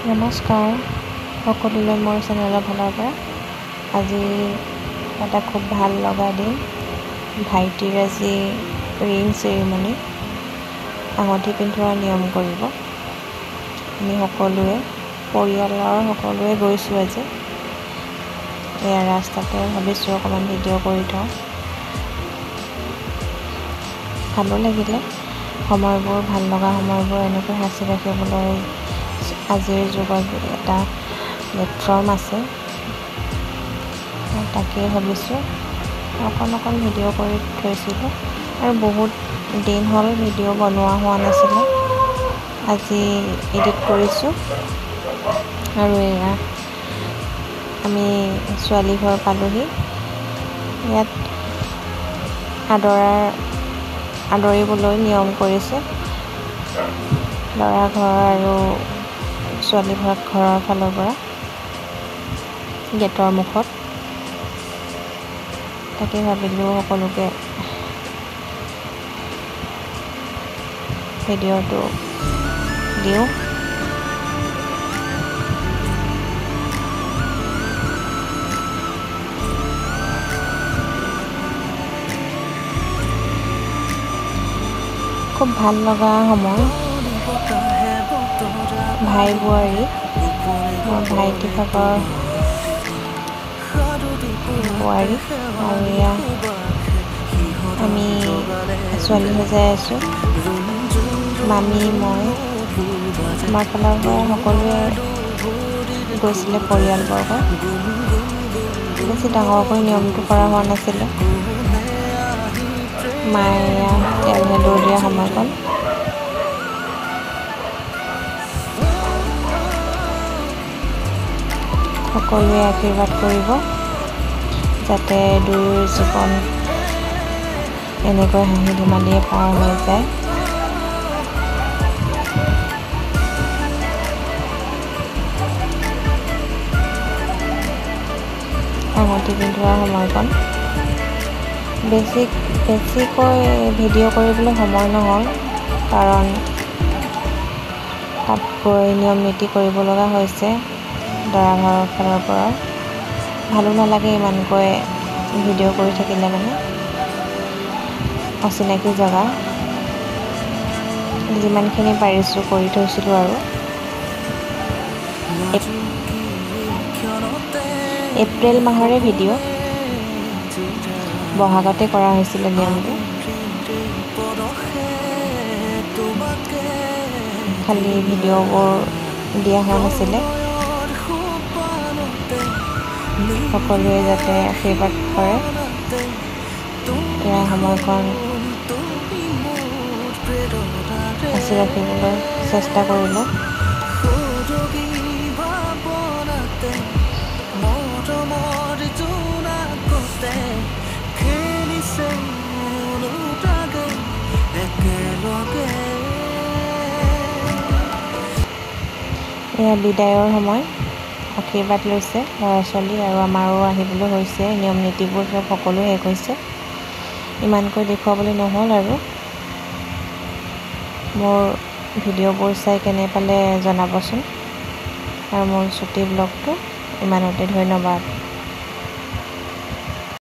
নমস্কাৰ সকলোলৈ মোৰ চেনেলৰ ফালৰ পৰা আজি এটা খুব ভাল লগা দিন ভাইটিৰ আজি ৰিং চেৰিমনি আঙুঠি পিন্ধোৱাৰ নিয়ম কৰিব আমি সকলোৱে পৰিয়ালৰ সকলোৱে গৈছোঁ আজি এয়া ৰাস্তাতে ভাবিছোঁ অকণমান ভিডিঅ' কৰি থওঁ ভালো লাগিলে সময়বোৰ ভাল লগা সময়বোৰ এনেকৈ সাঁচি ৰাখিবলৈ আজিৰ যুগত এটা প্লেটফৰ্ম আছে তাকেই ভাবিছোঁ অকণ ভিডিঅ' কৰি থৈছিলোঁ আৰু বহুত দিন হ'ল ভিডিঅ' বনোৱা হোৱা নাছিলে আজি এডিট কৰিছোঁ আৰু এয়া আমি ছোৱালী ঘৰ পালোহি ইয়াত আদৰিবলৈ নিয়ম কৰিছে ল'ৰা ঘৰ আৰু ছোৱালী ঘৰৰ ফালৰ পৰা গেটৰ মুখত তাকে ভাবিলোঁ সকলোকে ভিডিঅ'টো দিওঁ খুব ভাল লগা সময় ভাই বোৱাৰী মোৰ ভাইটি ভাগৰ বোৱাৰী আৰু এয়া আমি ছোৱালী সজাই আছোঁ মামী মই আমাৰ ফালৰ পৰা সকলোৱে গৈছিলে পৰিয়ালবৰ্গ বেছি ডাঙৰকৈ নিয়মটো কৰা হোৱা নাছিলে মায়ে তেলহে দৌৰ দিয়া সময়কণ সকলোৱে আশীৰ্বাদ কৰিব যাতে দুয়োৰ জীৱন এনেকৈ হাঁহি ধেমালিয়ে পাৰ হৈ যায় আঙুঠি পিন্ধোৱাৰ সময়কণ বেছিকৈ ভিডিঅ' কৰিবলৈ সময় নহ'ল কাৰণ তাত গৈ নিয়ম নীতি কৰিব লগা হৈছে দৰা ঘৰৰ ফালৰ পৰা ভালো নালাগে ইমানকৈ ভিডিঅ' কৰি থাকিলে মানে অচিনাকি জেগা যিমানখিনি পাৰিছোঁ কৰি থৈছিলোঁ আৰু এপ্ৰিল মাহৰে ভিডিঅ' বহাগতে কৰা হৈছিলে নিয়মটো খালি ভিডিঅ'বোৰ দিয়া হোৱা নাছিলে সকলোৱে যাতে আশীৰ্বাদ কৰে ইয়াৰ সময়কণ সাঁচি ৰাখিবলৈ চেষ্টা কৰিলোঁ এয়া বিদায়ৰ সময় আশীৰ্বাদ লৈছে ল'ৰা ছোৱালী আৰু আমাৰো আহিবলৈ হৈছে নিয়ম নীতিবোৰ চব সকলো শেষ হৈছে ইমানকৈ দেখুৱাবলৈ নহ'ল আৰু মোৰ ভিডিঅ'বোৰ চাই কেনে পালে জনাবচোন আৰু মোৰ ছুটি ব্লগটো ইমানতে ধন্যবাদ